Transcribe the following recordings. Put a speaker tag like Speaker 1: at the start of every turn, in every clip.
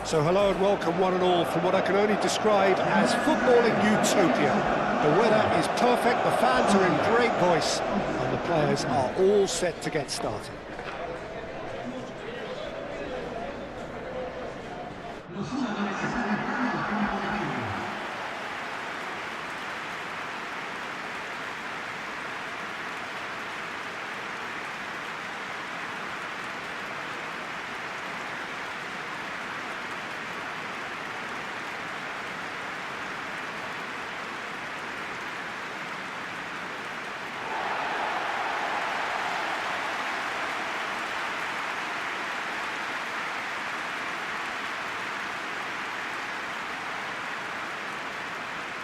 Speaker 1: So hello and welcome one and all from what I can only describe as footballing utopia. The weather is perfect, the fans are in great voice, and the players are all set to get started.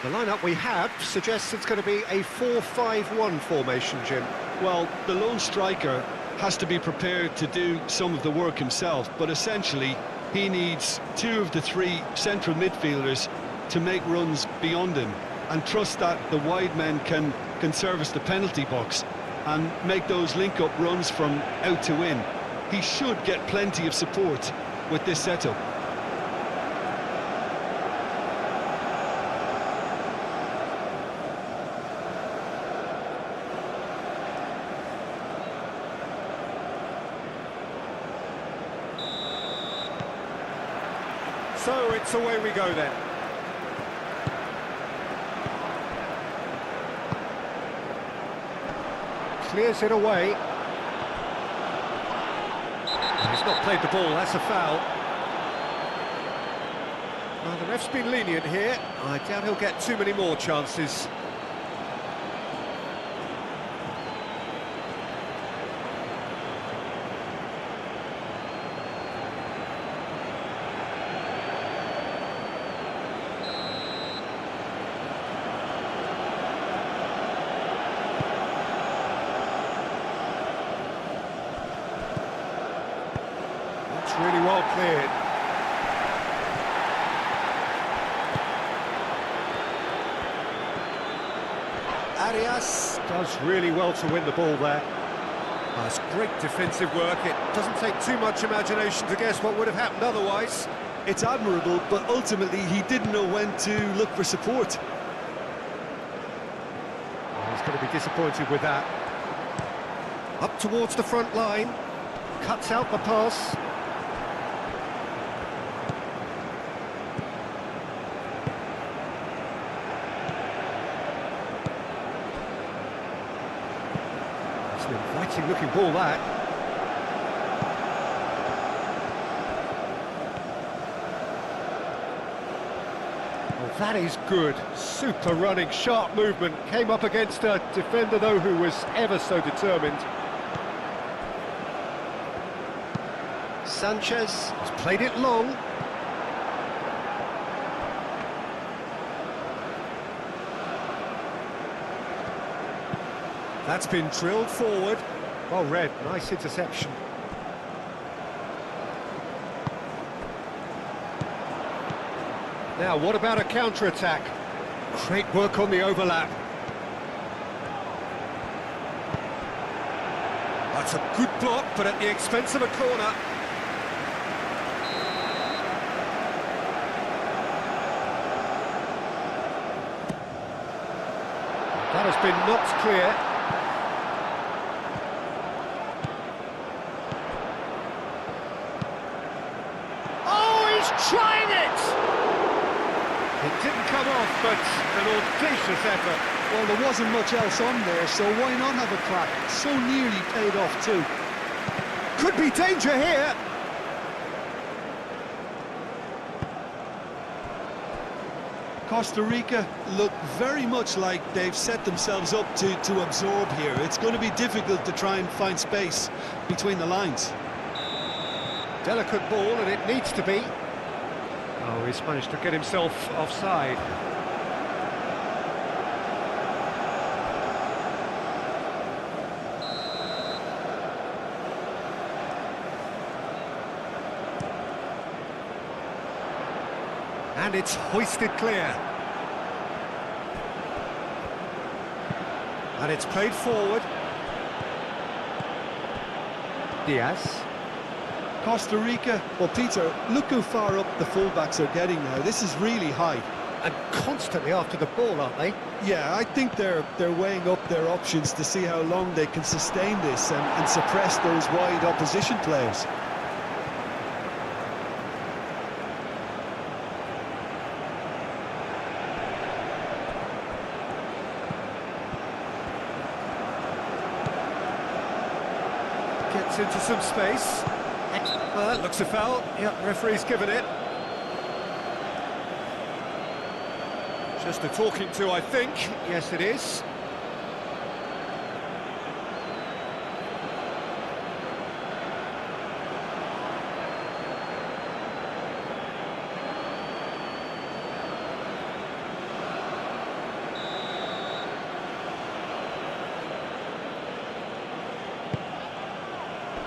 Speaker 1: The lineup we have suggests it's going to be a 4-5-1 formation, Jim.
Speaker 2: Well, the lone striker has to be prepared to do some of the work himself, but essentially he needs two of the three central midfielders to make runs beyond him and trust that the wide men can service the penalty box and make those link-up runs from out to in. He should get plenty of support with this setup.
Speaker 1: So it's away we go then. Clears it away. He's not played the ball, that's a foul. Well, the ref's been lenient here. I doubt he'll get too many more chances. Really well cleared. Arias does really well to win the ball there. That's great defensive work. It doesn't take too much imagination to guess what would have happened otherwise.
Speaker 2: It's admirable, but ultimately he didn't know when to look for support.
Speaker 1: Well, he's going to be disappointed with that. Up towards the front line. Cuts out the pass. Inviting looking ball that. Well, that is good. Super running, sharp movement. Came up against a defender though who was ever so determined. Sanchez has played it long. That's been drilled forward. Well read, nice interception. Now, what about a counter-attack? Great work on the overlap. That's a good block, but at the expense of a corner. That has been knocked clear. Trying it! It didn't come off, but an audacious effort.
Speaker 2: Well, there wasn't much else on there, so why not have a crack? So nearly paid off too.
Speaker 1: Could be danger here.
Speaker 2: Costa Rica look very much like they've set themselves up to absorb here. It's going to be difficult to try and find space between the lines.
Speaker 1: Delicate ball, and it needs to be. Oh, he's managed to get himself offside. And it's hoisted clear. And it's played forward. Diaz.
Speaker 2: Costa Rica. Well, Peter, look how far up the fullbacks are getting now. This is really high.
Speaker 1: And constantly after the ball, aren't they?
Speaker 2: Yeah, I think they're weighing up their options to see how long they can sustain this and suppress those wide opposition players.
Speaker 1: Gets into some space. That looks a foul. Yeah, referee's given it. Just a talking to, I think. Yes, it is.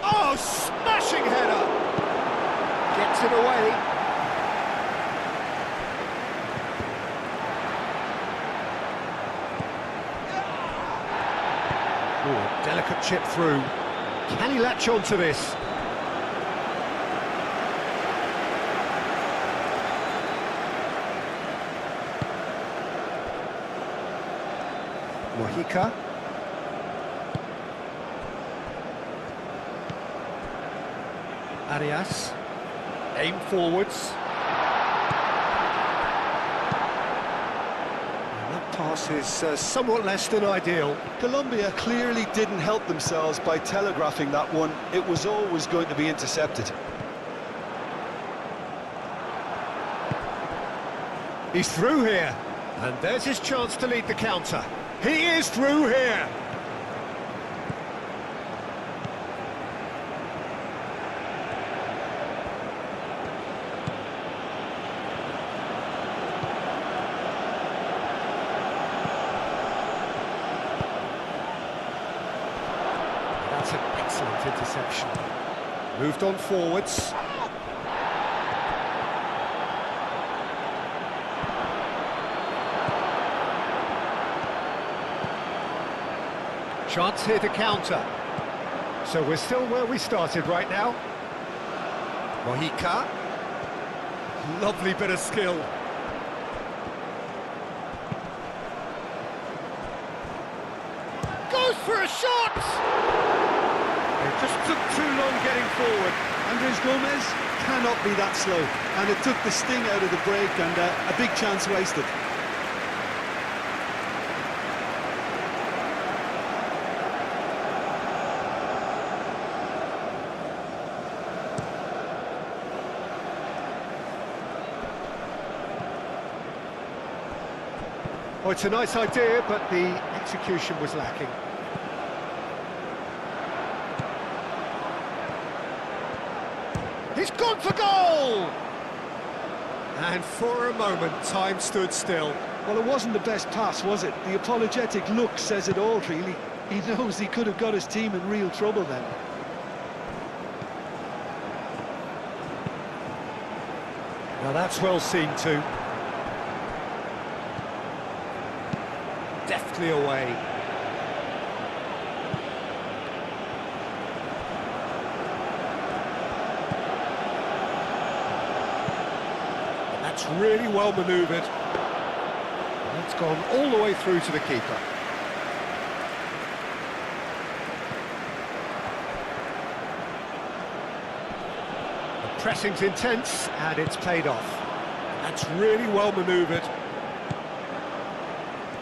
Speaker 1: Oh, smashing header! Gets it away. Ooh, delicate chip through. Can he latch on to this? Mojica. Arias, aim forwards. And that pass is somewhat less than ideal.
Speaker 2: Colombia clearly didn't help themselves by telegraphing that one. It was always going to be intercepted.
Speaker 1: He's through here, and there's his chance to lead the counter. He is through here. That's an excellent interception. Moved on forwards. Chance here to counter. So we're still where we started right now. Mojica. Lovely bit of skill. Goes for a shot! It just took too long getting forward.
Speaker 2: Andres Gomez cannot be that slow, and it took the sting out of the break and a big chance wasted.
Speaker 1: Oh, it's a nice idea, but the execution was lacking. He's gone for goal! And for a moment, time stood still.
Speaker 2: Well, it wasn't the best pass, was it? The apologetic look says it all, really. He knows he could have got his team in real trouble then.
Speaker 1: Now that's well seen too. Deftly away. That's really well manoeuvred. That's gone all the way through to the keeper. The pressing's intense and it's paid off. That's really well manoeuvred.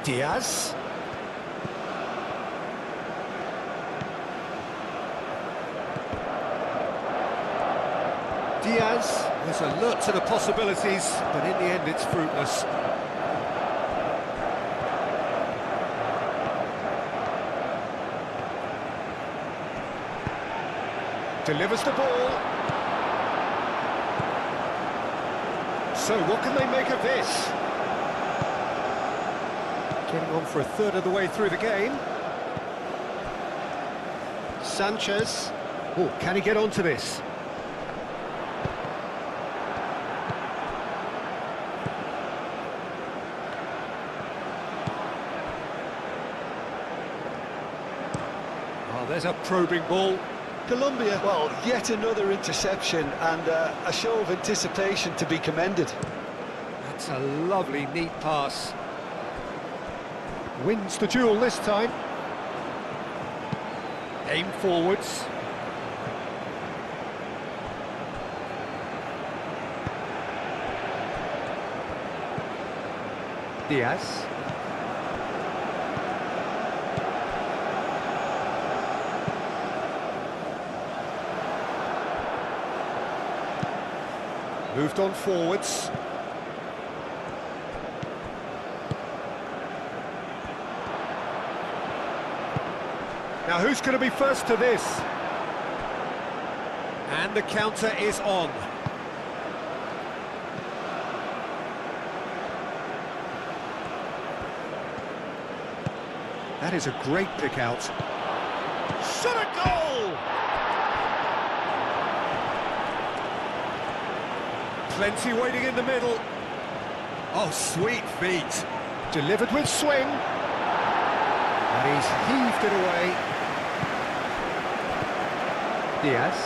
Speaker 1: Diaz. Diaz is alert to the possibilities, but in the end it's fruitless. Delivers the ball. So what can they make of this? Getting on for a third of the way through the game. Sanchez. Oh, can he get onto this? Oh, there's a probing ball.
Speaker 2: Colombia, well, yet another interception and a show of anticipation to be commended.
Speaker 1: That's a lovely, neat pass. Wins the duel this time. Aim forwards. Diaz. Moved on forwards. Now who's going to be first to this? And the counter is on. That is a great pick out. Shot a goal! Plenty waiting in the middle. Oh, sweet feet. Delivered with swing. And he's heaved it away. Diaz.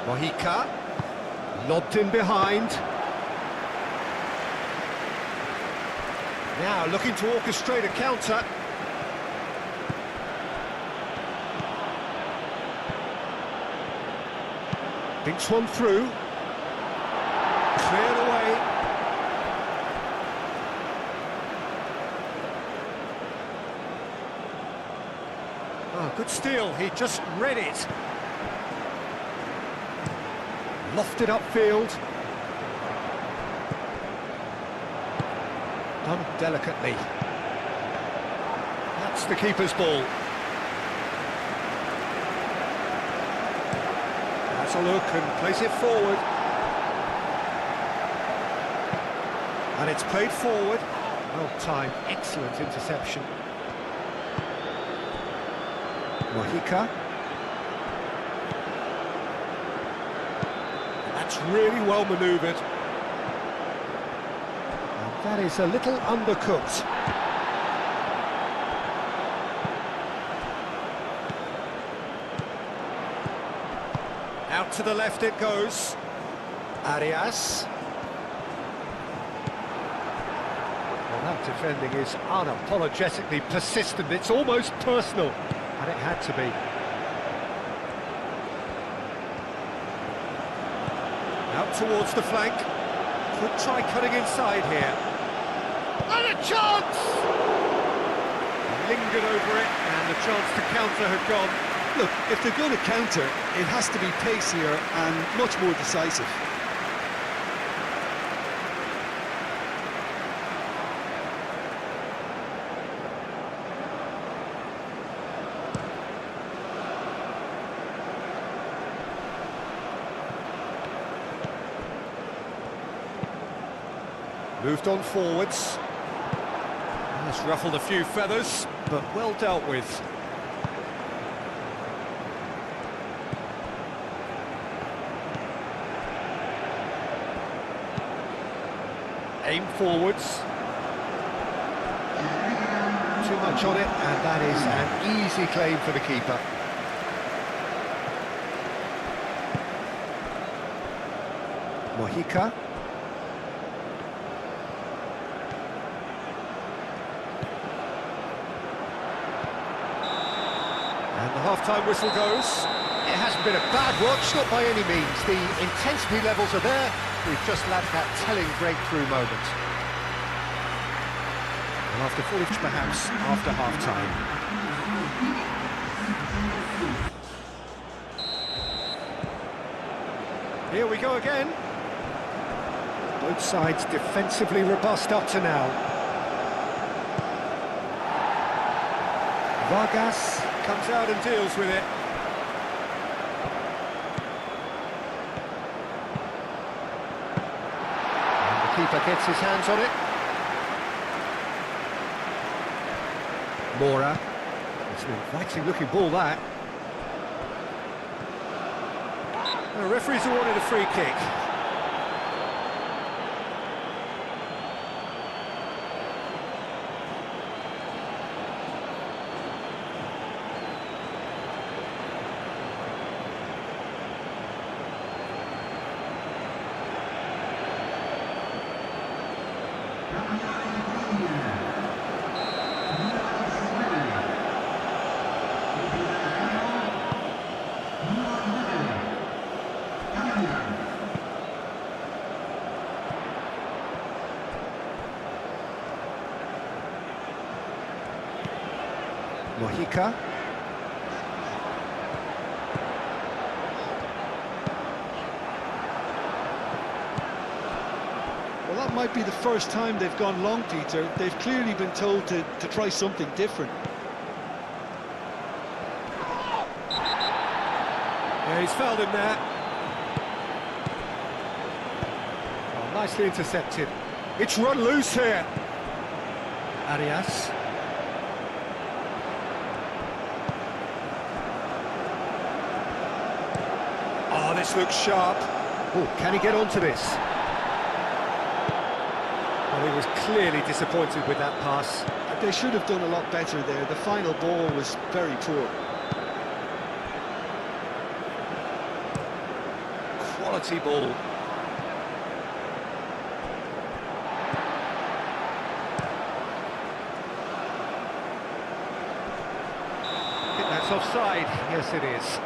Speaker 1: Mojica. Lobbed in behind. Now looking to orchestrate a counter. Thinks one through. Cleared away. Oh, good steal. He just read it. Lofted upfield. Done delicately. That's the keeper's ball. That's a look and plays it forward. And it's played forward. Well timed, excellent interception. Mojica. That's really well manoeuvred. And that is a little undercooked. Out to the left it goes. Arias. Well, that defending is unapologetically persistent. It's almost personal. And it had to be. Out towards the flank. Could try cutting inside here. And a chance! Lingered over it, and the chance to counter had gone.
Speaker 2: Look, if they're going to counter, it has to be pacier and much more decisive.
Speaker 1: Moved on forwards. Has ruffled a few feathers, but well dealt with. Aim forwards. Too much on it, and that is an easy claim for the keeper. Mojica. And the half-time whistle goes. It hasn't been a bad watch, not by any means. The intensity levels are there. We've just lacked that telling breakthrough moment. And after 40, perhaps after half-time. Here we go again. Both sides defensively robust up to now. Vargas comes out and deals with it. And the keeper gets his hands on it. Mora. It's an inviting looking ball, that. The referee's awarded a free kick. Mojica.
Speaker 2: Well, that might be the first time they've gone long, Peter. They've clearly been told to try something different.
Speaker 1: Yeah, he's fouled him there. Oh, nicely intercepted. It's run loose here. Arias. Oh, this looks sharp. Oh, can he get onto this? Well, he was clearly disappointed with that pass.
Speaker 2: They should have done a lot better there. The final ball was very poor.
Speaker 1: Quality ball. I think that's offside. Yes, it is.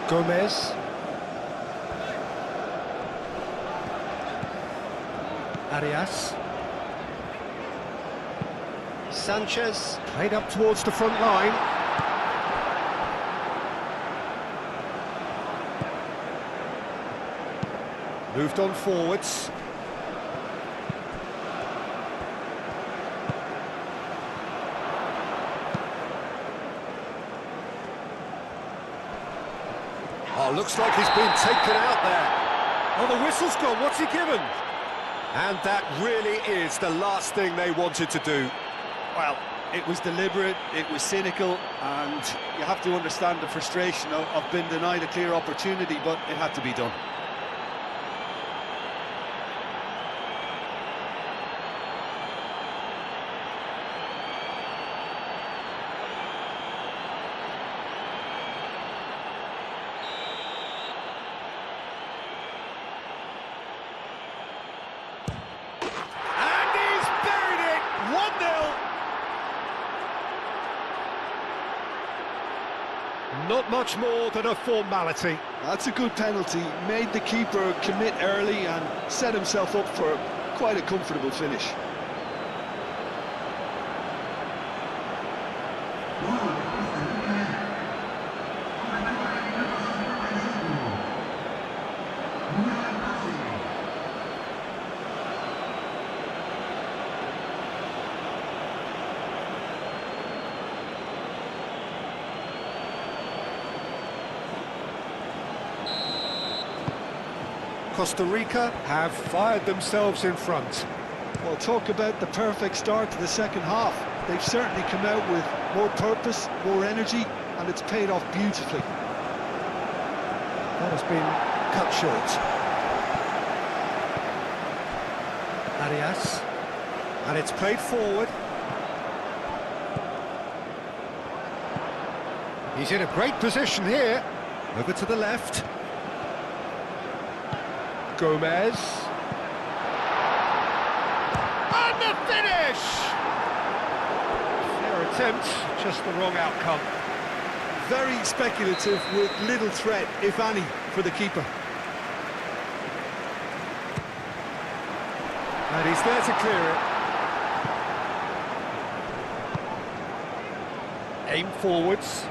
Speaker 1: Gomez. Arias. Sanchez. Played up towards the front line. Moved on forwards. Oh, looks like he's been taken out there. Oh, the whistle's gone. What's he given? And that really is the last thing they wanted to do.
Speaker 2: Well, it was deliberate, it was cynical, and you have to understand the frustration of being denied a clear opportunity, but it had to be done.
Speaker 1: Not much more than a formality.
Speaker 2: That's a good penalty. Made the keeper commit early and set himself up for quite a comfortable finish.
Speaker 1: Costa Rica have fired themselves in front.
Speaker 2: Well, talk about the perfect start to the second half. They've certainly come out with more purpose, more energy, and it's paid off beautifully.
Speaker 1: That has been cut short. Arias. And it's played forward. He's in a great position here. Over to the left. Gomez. And the finish! Fair attempt, just the wrong outcome.
Speaker 2: Very speculative with little threat, if any, for the keeper.
Speaker 1: And he's there to clear it. Aim forwards.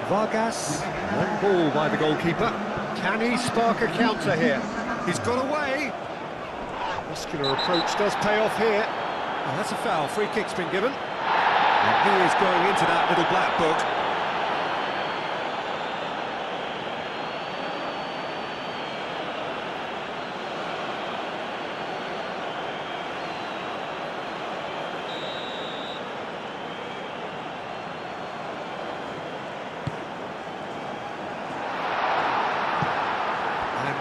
Speaker 1: Vargas, long ball by the goalkeeper. Can he spark a counter here? He's got away. Muscular approach does pay off here. Oh, that's a foul. Free kick's been given. And he is going into that little black book.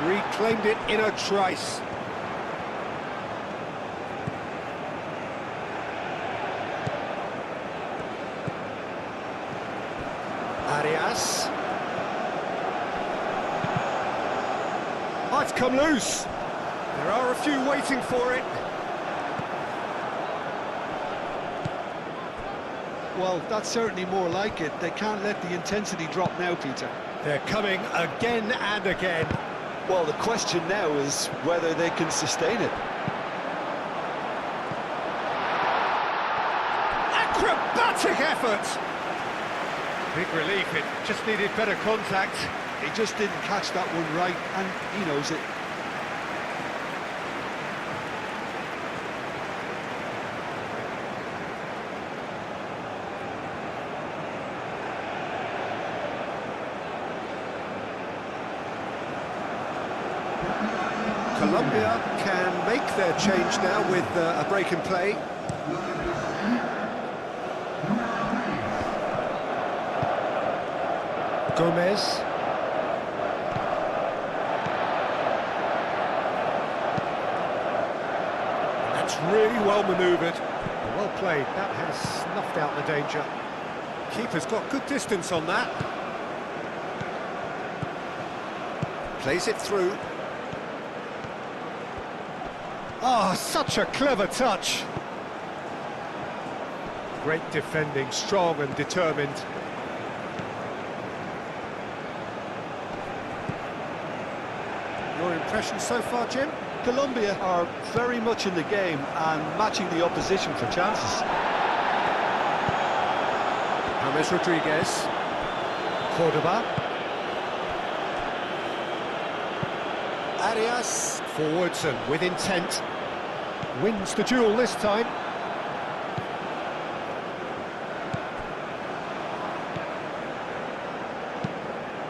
Speaker 1: Reclaimed it in a trice. come loose. There are a few waiting for it.
Speaker 2: Well, that's certainly more like it. They can't let the intensity drop now, Peter.
Speaker 1: They're coming again and again.
Speaker 2: Well, the question now is whether they can sustain it.
Speaker 1: Acrobatic effort! Big relief, it just needed better contact.
Speaker 2: He just didn't catch that one right, and he knows it.
Speaker 1: Colombia can make their change now with a break in play. Gomez. That's really well manoeuvred. Well played, that has snuffed out the danger. Keeper's got good distance on that. Plays it through. Ah, such a clever touch. Great defending, strong and determined. Your impression so far, Jim?
Speaker 2: Colombia are very much in the game and matching the opposition for chances.
Speaker 1: James Rodriguez. Cordoba. Arias. Forwards and with intent. Wins the duel this time.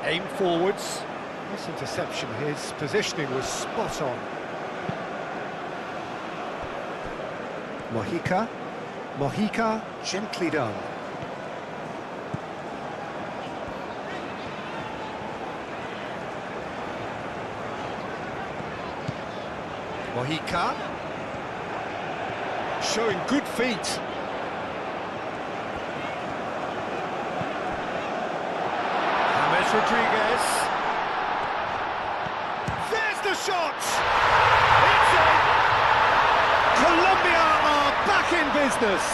Speaker 1: Aim forwards. Nice interception. His positioning was spot on. Mojica, gently done. Mojica. Showing good feet. James Rodriguez. There's the shot! It's in! Colombia are back in business!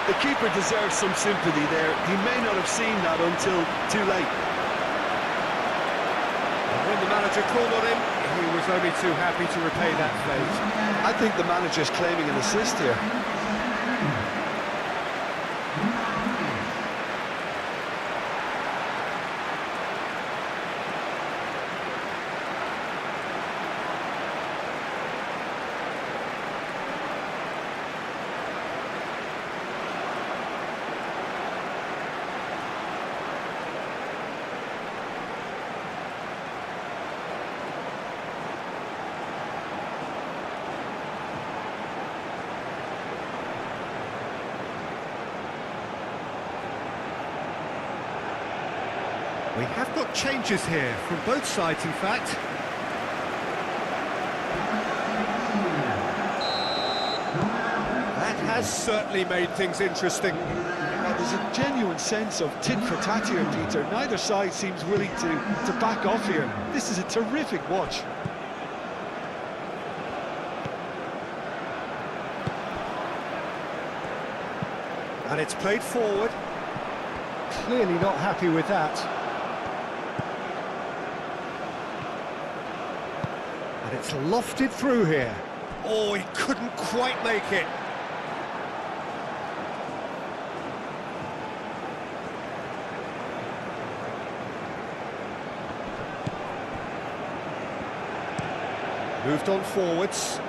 Speaker 2: The keeper deserves some sympathy there. He may not have seen that until too late.
Speaker 1: When the manager called on him, he was only too happy to repay that fate.
Speaker 2: I think the manager's claiming an assist here.
Speaker 1: We have got changes here, from both sides in fact. That has certainly made things interesting.
Speaker 2: Now, there's a genuine sense of tit for tat here, Peter. Neither side seems willing to back off here. This is a terrific watch.
Speaker 1: And it's played forward. Clearly not happy with that. And it's lofted through here. Oh, he couldn't quite make it. Moved on forwards.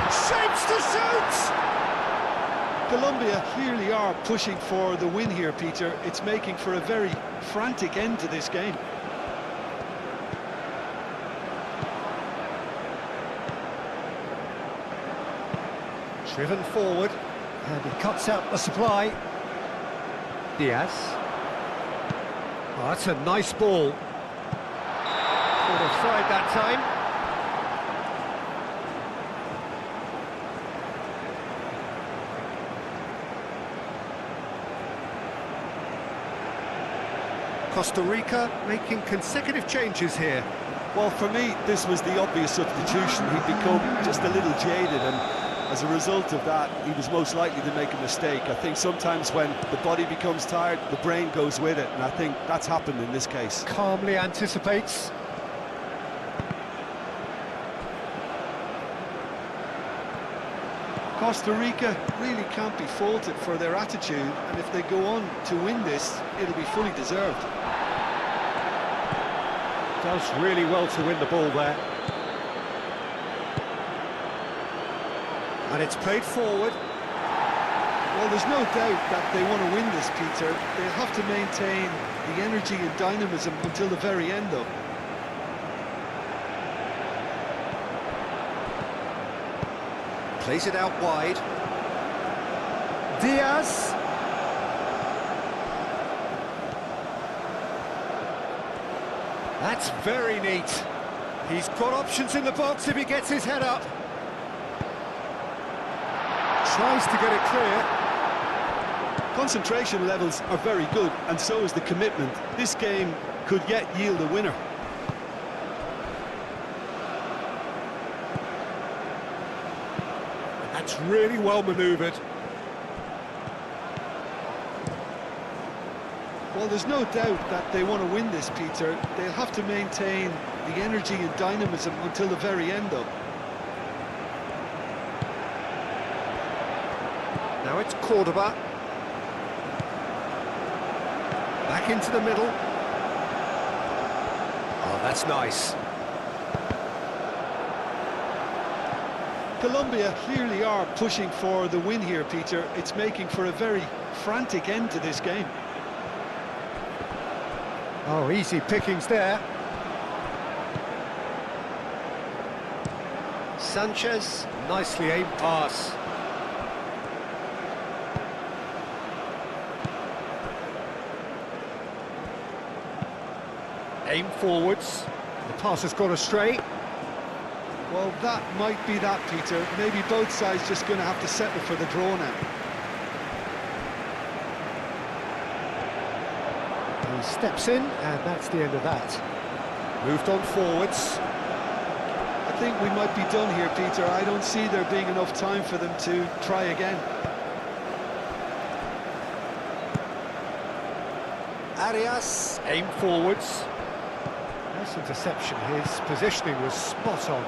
Speaker 1: Shapes to shoot!
Speaker 2: Colombia clearly are pushing for the win here, Peter. It's making for a very frantic end to this game.
Speaker 1: Driven forward, and he cuts out the supply. Diaz. Oh, that's a nice ball. Caught offside that time. Costa Rica making consecutive changes here.
Speaker 2: Well, for me, this was the obvious substitution. He'd become just a little jaded, and as a result of that, he was most likely to make a mistake. I think sometimes when the body becomes tired, the brain goes with it, and I think that's happened in this case.
Speaker 1: Calmly anticipates.
Speaker 2: Costa Rica really can't be faulted for their attitude, and if they go on to win this, it'll be fully deserved.
Speaker 1: Does really well to win the ball there. And it's played forward.
Speaker 2: Well, there's no doubt that they want to win this, Peter. They'll have to maintain the energy and dynamism until the very end, though.
Speaker 1: Plays it out wide. Diaz. That's very neat. He's got options in the box if he gets his head up. Tries to get it clear.
Speaker 2: Concentration levels are very good, and so is the commitment. This game could yet yield a winner.
Speaker 1: That's really well manoeuvred.
Speaker 2: Well, there's no doubt that they want to win this, Peter. They'll have to maintain the energy and dynamism until the very end, though.
Speaker 1: Now it's Cordoba. Back into the middle. Oh, that's nice.
Speaker 2: Colombia clearly are pushing for the win here, Peter. It's making for a very frantic end to this game.
Speaker 1: Oh, easy pickings there. Sanchez, nicely aimed pass. Aim forwards. The pass has gone astray.
Speaker 2: Well, that might be that, Peter. Maybe both sides just going to have to settle for the draw now.
Speaker 1: He steps in, and that's the end of that. Moved on forwards.
Speaker 2: I think we might be done here, Peter. I don't see there being enough time for them to try again.
Speaker 1: Arias, aim forwards. Nice interception. His positioning was spot on.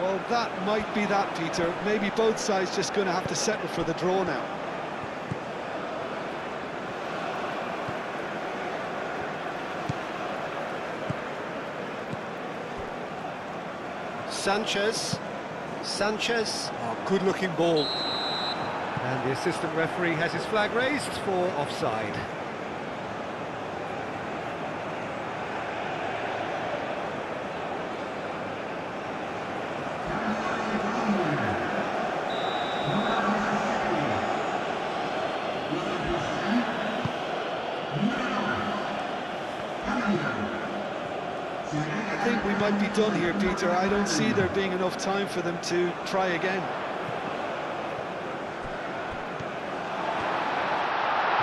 Speaker 2: Well, that might be that, Peter. Maybe both sides just going to have to settle for the draw now.
Speaker 1: Sanchez. Oh, good-looking ball. And the assistant referee has his flag raised for offside.
Speaker 2: I think we might be done here, Peter. I don't see there being enough time for them to try again.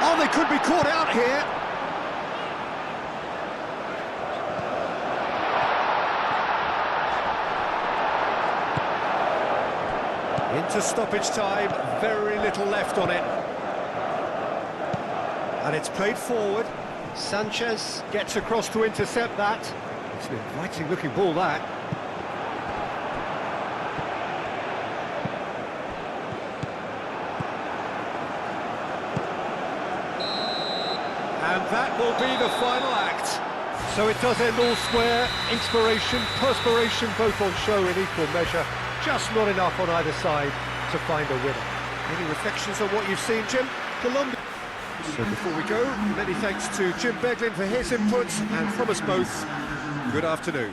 Speaker 1: Oh, they could be caught out here. Into stoppage time, very little left on it. And it's played forward. Sanchez gets across to intercept that. It's an inviting looking ball, that. And that will be the final act. So it does end all square. Inspiration, perspiration, both on show in equal measure. Just not enough on either side to find a winner. Any reflections on what you've seen, Jim?
Speaker 2: Colombia.
Speaker 1: So before we go, many thanks to Jim Beglin for his inputs, and from us both, good afternoon.